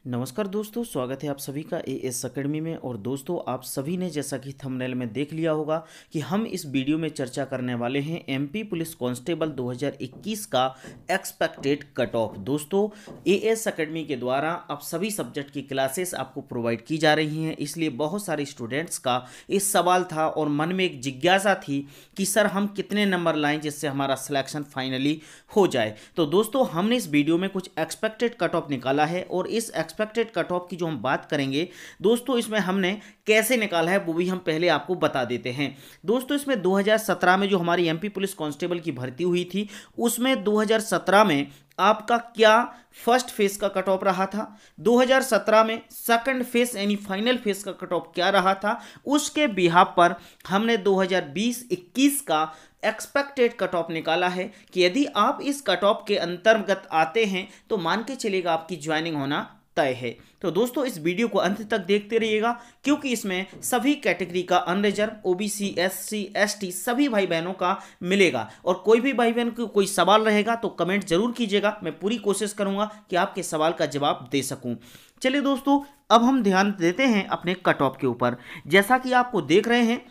नमस्कार दोस्तों, स्वागत है आप सभी का एएस एकेडमी में। और दोस्तों, आप सभी ने जैसा कि थंबनेल में देख लिया होगा कि हम इस वीडियो में चर्चा करने वाले हैं एमपी पुलिस कांस्टेबल 2021 का एक्सपेक्टेड कट ऑफ। दोस्तों, एएस एकेडमी के द्वारा अब सभी सब्जेक्ट की क्लासेस आपको प्रोवाइड की जा रही हैं, इसलिए बहुत सारे स्टूडेंट्स का इस सवाल था और मन में एक जिज्ञासा थी कि सर हम कितने नंबर लाएं जिससे हमारा सिलेक्शन फाइनली हो जाए। तो दोस्तों, हमने इस वीडियो में कुछ एक्सपेक्टेड कट ऑफ निकाला है और इस एक्सपेक्टेड कट ऑफ की जो हम बात करेंगे दोस्तों, इसमें हमने कैसे निकाला है वो भी हम पहले आपको बता देते हैं। दोस्तों, इसमें 2017 में जो हमारी एमपी पुलिस कांस्टेबल की भर्ती हुई थी उसमें 2017 में आपका क्या फर्स्ट फेज का कट ऑफ रहा था, 2017 में सेकंड फेज यानी फाइनल फेज का कट ऑफ क्या रहा था, उसके बिहाफ पर हमने 2020-21 का एक्सपेक्टेड कट ऑफ निकाला है कि यदि आप इस कट ऑफ के अंतर्गत आते हैं तो मान के चलिएगा आपकी ज्वाइनिंग होना तय है। तो दोस्तों, इस वीडियो को अंत तक देखते रहिएगा क्योंकि इसमें सभी कैटेगरी का अनरिजर्व, ओबीसी, एससी, एसटी सभी भाई बहनों का मिलेगा। और कोई भी भाई बहन को कोई सवाल रहेगा तो कमेंट जरूर कीजिएगा, मैं पूरी कोशिश करूंगा कि आपके सवाल का जवाब दे सकूं। चलिए दोस्तों, अब हम ध्यान देते हैं अपने कट ऑफ के ऊपर। जैसा कि आपको देख रहे हैं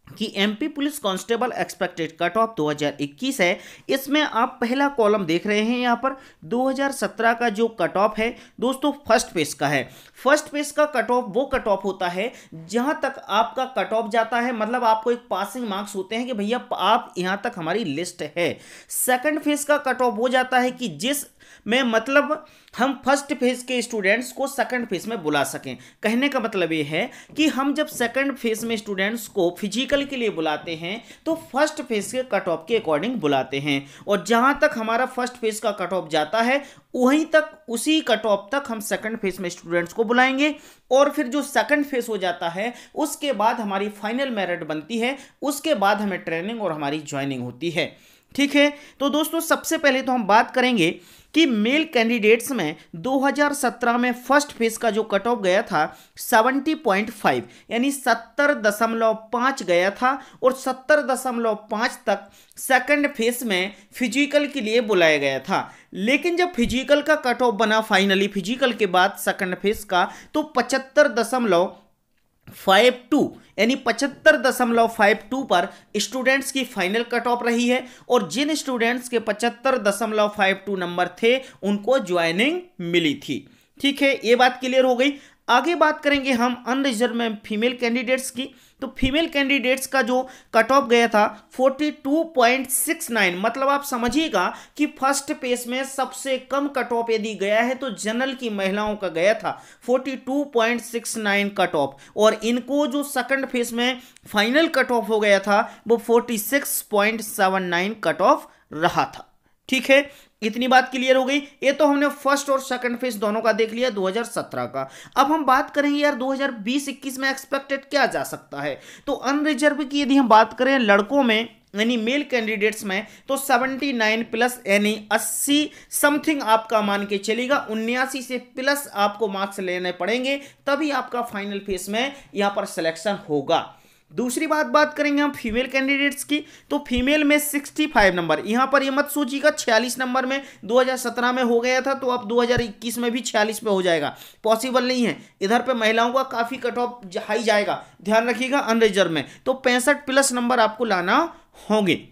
कि MP police constable expected cut off 2021 है। इसमें आप पहला कॉलम देख रहे हैं, यहां पर 2017 का जो कट ऑफ है दोस्तों फर्स्ट पेज का है। फर्स्ट पेज का कट ऑफ वो कट ऑफ होता है जहां तक आपका कट ऑफ जाता है, मतलब आपको एक पासिंग मार्क्स होते हैं कि भैया आप यहां तक हमारी लिस्ट है। सेकंड फेज का कट ऑफ हो जाता है कि जिस में मतलब हम फर्स्ट फेज के स्टूडेंट्स को सेकंड फेज में बुला सकें। कहने का मतलब ये है कि हम जब सेकंड फेज में स्टूडेंट्स को फिजिकल के लिए बुलाते हैं तो फर्स्ट फेज के कट ऑफ के अकॉर्डिंग बुलाते हैं, और जहां तक हमारा फर्स्ट फेज का कट ऑफ जाता है वहीं तक, उसी कट ऑफ तक हम सेकंड फेज में स्टूडेंट्स को बुलाएंगे। और फिर जो सेकंड फेज हो जाता है उसके बाद हमारी फाइनल मेरिट बनती है, उसके बाद हमें ट्रेनिंग और हमारी ज्वाइनिंग होती है। ठीक है, तो दोस्तों सबसे पहले तो हम बात करेंगे कि मेल कैंडिडेट्स में 2017 में फर्स्ट फेज का जो कट ऑफ गया था 70.5 यानी 70.5 गया था, और 70.5 तक सेकंड फेज में फिजिकल के लिए बुलाया गया था। लेकिन जब फिजिकल का कट ऑफ बना फाइनली फिजिकल के बाद सेकंड फेज का, तो 75.52 यानी 75.52 पर स्टूडेंट्स की फाइनल कट ऑफ रही है, और जिन स्टूडेंट्स के 75.52 नंबर थे उनको ज्वाइनिंग मिली थी। ठीक है, ये बात क्लियर हो गई। आगे बात करेंगे हम अनरिजर्व में फीमेल कैंडिडेट्स की। तो फीमेल कैंडिडेट्स का जो कट ऑफ गया था 42.69, मतलब आप समझिएगा कि फर्स्ट पेज में सबसे कम कट ऑफ यदि गया है तो जनरल की महिलाओं का गया था 42.69 कट ऑफ, और इनको जो सेकंड फेज में फाइनल कट ऑफ हो गया था वो 46.79 कट ऑफ रहा था। ठीक है, इतनी बात क्लियर हो गई। ये तो हमने फर्स्ट और सेकंड फेज दोनों का देख लिया 2017 का। अब हम बात करेंगे यार 2020-21 में एक्सपेक्टेड क्या जा सकता है। तो अनरिजर्व की यदि हम बात करें लड़कों में यानी मेल कैंडिडेट्स में, तो 79 प्लस यानी 80 समथिंग आपका मान के चलेगा, 79 से प्लस आपको मार्क्स लेने पड़ेंगे तभी आपका फाइनल फेज में यहां पर सिलेक्शन होगा। दूसरी बात करेंगे हम फीमेल कैंडिडेट्स की। तो फीमेल में 65 नंबर, यहां पर ये मत सोचिएगा 46 नंबर में 2017 में हो गया था तो अब 2021 में भी 46 पे हो जाएगा, पॉसिबल नहीं है। इधर पे महिलाओं का काफी कट ऑफ हाई जाएगा, ध्यान रखिएगा। अनरिजर्व में तो 65 प्लस नंबर आपको लाना होंगे।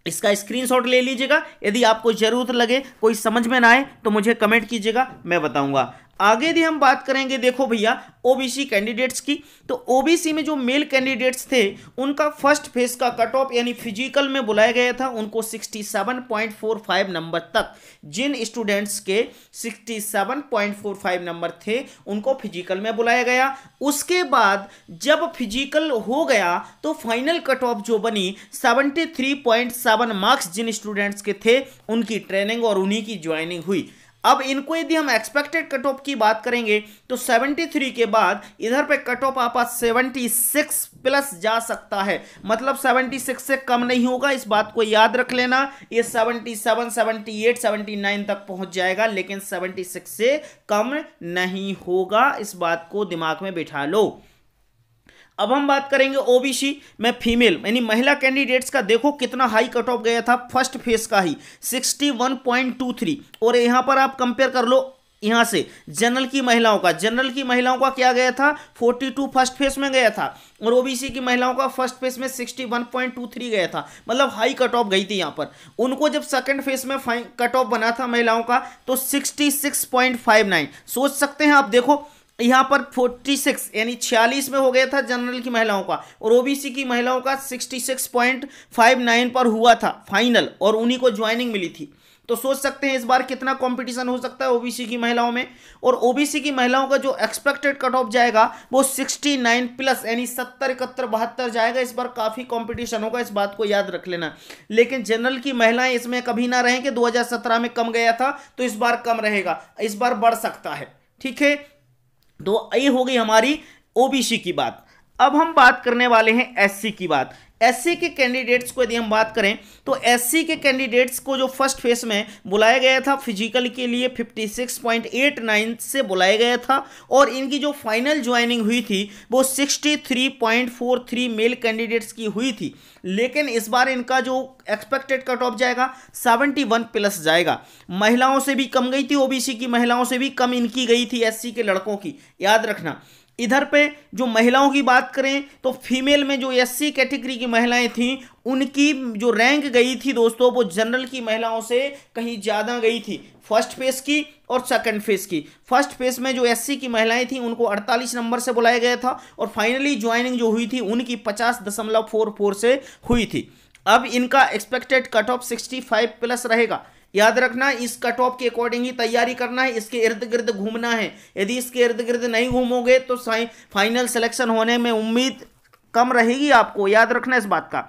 इसका स्क्रीनशॉट ले लीजिएगा, यदि आपको जरूरत लगे, कोई समझ में ना आए तो मुझे कमेंट कीजिएगा, मैं बताऊंगा। आगे भी हम बात करेंगे देखो भैया ओबीसी कैंडिडेट्स की। तो ओबीसी में जो मेल कैंडिडेट्स थे उनका फर्स्ट फेज का कट ऑफ यानी फिजिकल में बुलाया गया था उनको 67.45 नंबर तक। जिन स्टूडेंट्स के 67.45 नंबर थे उनको फिजिकल में बुलाया गया। उसके बाद जब फिजिकल हो गया तो फाइनल कट ऑफ जो बनी 73.7 मार्क्स जिन स्टूडेंट्स के थे उनकी ट्रेनिंग और उन्हीं की ज्वाइनिंग हुई। अब इनको यदि हम एक्सपेक्टेड कट ऑफ की बात करेंगे तो 73 के बाद इधर पे कट ऑफ आपका 76 प्लस जा सकता है, मतलब 76 से कम नहीं होगा, इस बात को याद रख लेना। ये 77, 78, 79 तक पहुंच जाएगा, लेकिन 76 से कम नहीं होगा, इस बात को दिमाग में बिठा लो। अब हम बात करेंगे ओबीसी में फीमेल यानी महिला कैंडिडेट्स का। देखो कितना हाई कट ऑफ गया था फर्स्ट फेज का ही 61.23, और यहां पर आप कंपेयर कर लो यहां से जनरल की महिलाओं का क्या गया था 42 फर्स्ट फेज में गया था, और ओबीसी की महिलाओं का फर्स्ट फेज में 61.23 गया था, मतलब हाई कट ऑफ गई थी यहां पर। उनको जब सेकंड फेज में कट ऑफ बना था महिलाओं का तो 66.59। सोच सकते हैं आप, देखो यहां पर 46 यानी 46 में हो गया था जनरल की महिलाओं का, और ओबीसी की महिलाओं का 66.59 पर हुआ था फाइनल, और उन्हीं को ज्वाइनिंग मिली थी। तो सोच सकते हैं इस बार कितना कंपटीशन हो सकता है ओबीसी की महिलाओं में। और ओबीसी की महिलाओं का जो एक्सपेक्टेड कट ऑफ जाएगा वो 69 प्लस यानी 70, 71, 72 जाएगा। इस बार काफी कंपटीशन होगा, इस बात को याद रख लेना। लेकिन जनरल की महिलाएं इसमें कभी ना रहें कि 2017 में कम गया था तो इस बार कम रहेगा, इस बार बढ़ सकता है। ठीक है, तो ये हो गई हमारी ओबीसी की बात। अब हम बात करने वाले हैं एससी की बात। एससी के कैंडिडेट्स को यदि हम बात करें तो एससी के कैंडिडेट्स को जो फर्स्ट फेज में बुलाया गया था फिजिकल के लिए 56.89 से बुलाया गया था, और इनकी जो फाइनल ज्वाइनिंग हुई थी वो 63.43 मेल कैंडिडेट्स की हुई थी। लेकिन इस बार इनका जो एक्सपेक्टेड कट ऑफ जाएगा 71 प्लस जाएगा। महिलाओं से भी कम गई थी, ओबीसी की महिलाओं से भी कम इनकी गई थी एससी के लड़कों की, याद रखना। इधर पे जो महिलाओं की बात करें तो फीमेल में जो एससी कैटेगरी की महिलाएं थीं उनकी जो रैंक गई थी दोस्तों वो जनरल की महिलाओं से कहीं ज़्यादा गई थी, फर्स्ट फेज की और सेकंड फेज की। फर्स्ट फेज में जो एससी की महिलाएं थीं उनको 48 नंबर से बुलाया गया था, और फाइनली ज्वाइनिंग जो हुई थी उनकी 50.44 से हुई थी। अब इनका एक्सपेक्टेड कट ऑफ 65 प्लस रहेगा। याद रखना, इस कट ऑफ के अकॉर्डिंग ही तैयारी करना है, इसके इर्द गिर्द घूमना है। यदि इसके इर्द गिर्द नहीं घूमोगे तो फाइनल सिलेक्शन होने में उम्मीद कम रहेगी आपको, याद रखना इस बात का।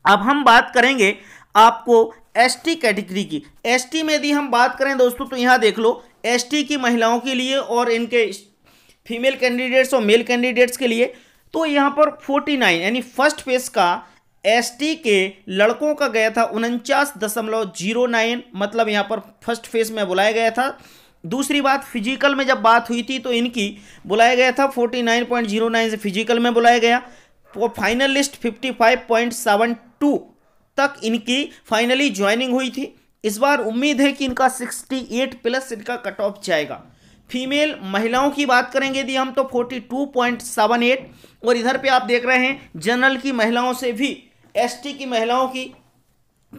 अब हम बात करेंगे आपको एसटी कैटेगरी की। एसटी में यदि हम बात करें दोस्तों तो यहां देख लो, एसटी की महिलाओं के लिए और इनके फीमेल कैंडिडेट्स और मेल कैंडिडेट्स के लिए तो यहां पर 49 यानी फर्स्ट फेज का एसटी के लड़कों का गया था 49.09, मतलब यहां पर फर्स्ट फेज में बुलाया गया था। दूसरी बात, फिजिकल में जब बात हुई थी तो इनकी बुलाया गया था 49.09 से फिजिकल में बुलाया गया। वो फाइनल लिस्ट 55.72 तक इनकी फाइनली ज्वाइनिंग हुई थी। इस बार उम्मीद है कि इनका 68 प्लस इनका कट ऑफ जाएगा। फीमेल महिलाओं की बात करेंगे यदि हम तो 42.78, और इधर पे आप देख रहे हैं जनरल की महिलाओं से भी एसटी की महिलाओं की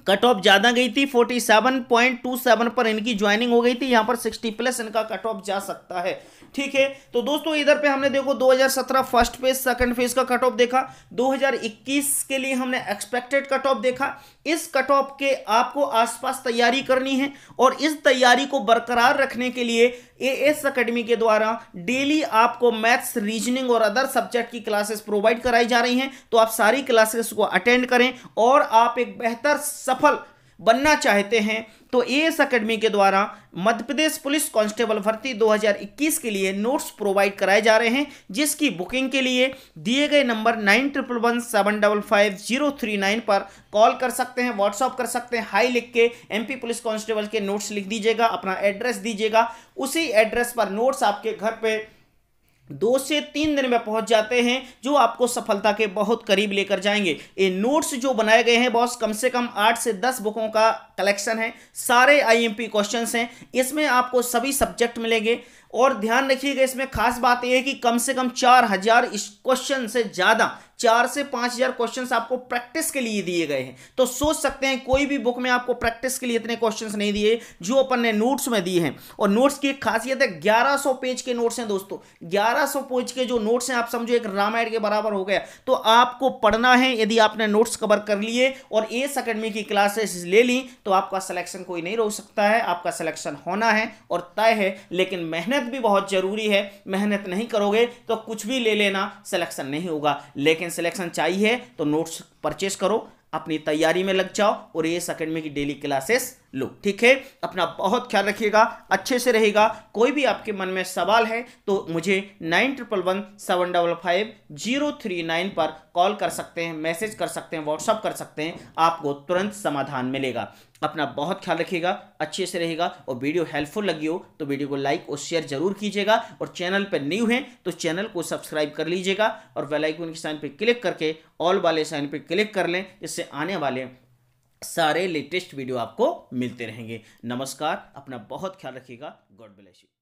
कट ऑफ ज्यादा गई थी, 47.27 पर इनकी ज्वाइनिंग हो गई थी। यहां पर 60 प्लस इनका कट ऑफ जा सकता है। ठीक है, तो दोस्तों इधर पे हमने देखो 2017 फर्स्ट फेज सेकंड फेज का कट ऑफ देखा, 2021 के लिए हमने एक्सपेक्टेड कट ऑफ देखा। इस कट ऑफ के आपको आसपास तैयारी करनी है, और इस तैयारी को बरकरार रखने के लिए एएस एकेडमी के द्वारा डेली आपको मैथ्स, रीजनिंग और अदर सब्जेक्ट की क्लासेस प्रोवाइड कराई जा रही हैं। तो आप सारी क्लासेस को अटेंड करें, और आप एक बेहतर सफल बनना चाहते हैं तो एएस एकेडमी के द्वारा मध्य प्रदेश पुलिस कांस्टेबल भर्ती 2021 के लिए नोट्स प्रोवाइड कराए जा रहे हैं, जिसकी बुकिंग के लिए दिए गए नंबर 9111755039 पर कॉल कर सकते हैं, व्हाट्सअप कर सकते हैं। हाई लिख के एमपी पुलिस कांस्टेबल के नोट्स लिख दीजिएगा, अपना एड्रेस दीजिएगा, उसी एड्रेस पर नोट्स आपके घर पे 2 से 3 दिन में पहुंच जाते हैं, जो आपको सफलता के बहुत करीब लेकर जाएंगे। ये नोट्स जो बनाए गए हैं बॉस, कम से कम 8 से 10 बुकों का कलेक्शन है, सारे आईएमपी क्वेश्चंस हैं, इसमें आपको सभी सब्जेक्ट मिलेंगे। और ध्यान रखिएगा, इसमें खास बात यह है कि कम से कम 4000 क्वेश्चन से ज्यादा 4 से 5000 क्वेश्चंस आपको प्रैक्टिस के लिए दिए गए हैं। तो सोच सकते हैं कोई भी बुक में आपको प्रैक्टिस के लिए इतने क्वेश्चंस नहीं दिए जो अपन ने नोट्स में दिए हैं। और नोट्स की एक खासियत है, 1100 पेज के नोट्स हैं दोस्तों, 1100 पेज के जो नोट्स हैं, आप समझो एक रामायण के बराबर हो गया। तो आपको पढ़ना है, यदि आपने नोट्स कवर कर लिए और एएस एकेडमी की क्लासेस ले ली तो आपका सिलेक्शन कोई नहीं रोक सकता है, आपका सिलेक्शन होना है और तय है। लेकिन मेहनत भी बहुत जरूरी है, मेहनत नहीं करोगे तो कुछ भी ले लेना, सिलेक्शन नहीं होगा। लेकिन सिलेक्शन चाहिए तो नोट्स परचेस करो, अपनी तैयारी में लग जाओ और एएस एकेडमी की डेली क्लासेस लो। ठीक है, अपना बहुत ख्याल रखिएगा, अच्छे से रहेगा। कोई भी आपके मन में सवाल है तो मुझे 9111755039 पर कॉल कर सकते हैं, मैसेज कर सकते हैं, व्हाट्सअप कर सकते हैं, आपको तुरंत समाधान मिलेगा। अपना बहुत ख्याल रखिएगा, अच्छे से रहेगा। और वीडियो हेल्पफुल लगी हो तो वीडियो को लाइक और शेयर जरूर कीजिएगा, और चैनल पर न्यू हैं तो चैनल को सब्सक्राइब कर लीजिएगा, और बेल आइकन के साइन पर क्लिक करके ऑल वाले साइन पर क्लिक कर लें, इससे आने वाले सारे लेटेस्ट वीडियो आपको मिलते रहेंगे। नमस्कार, अपना बहुत ख्याल रखिएगा। God bless you.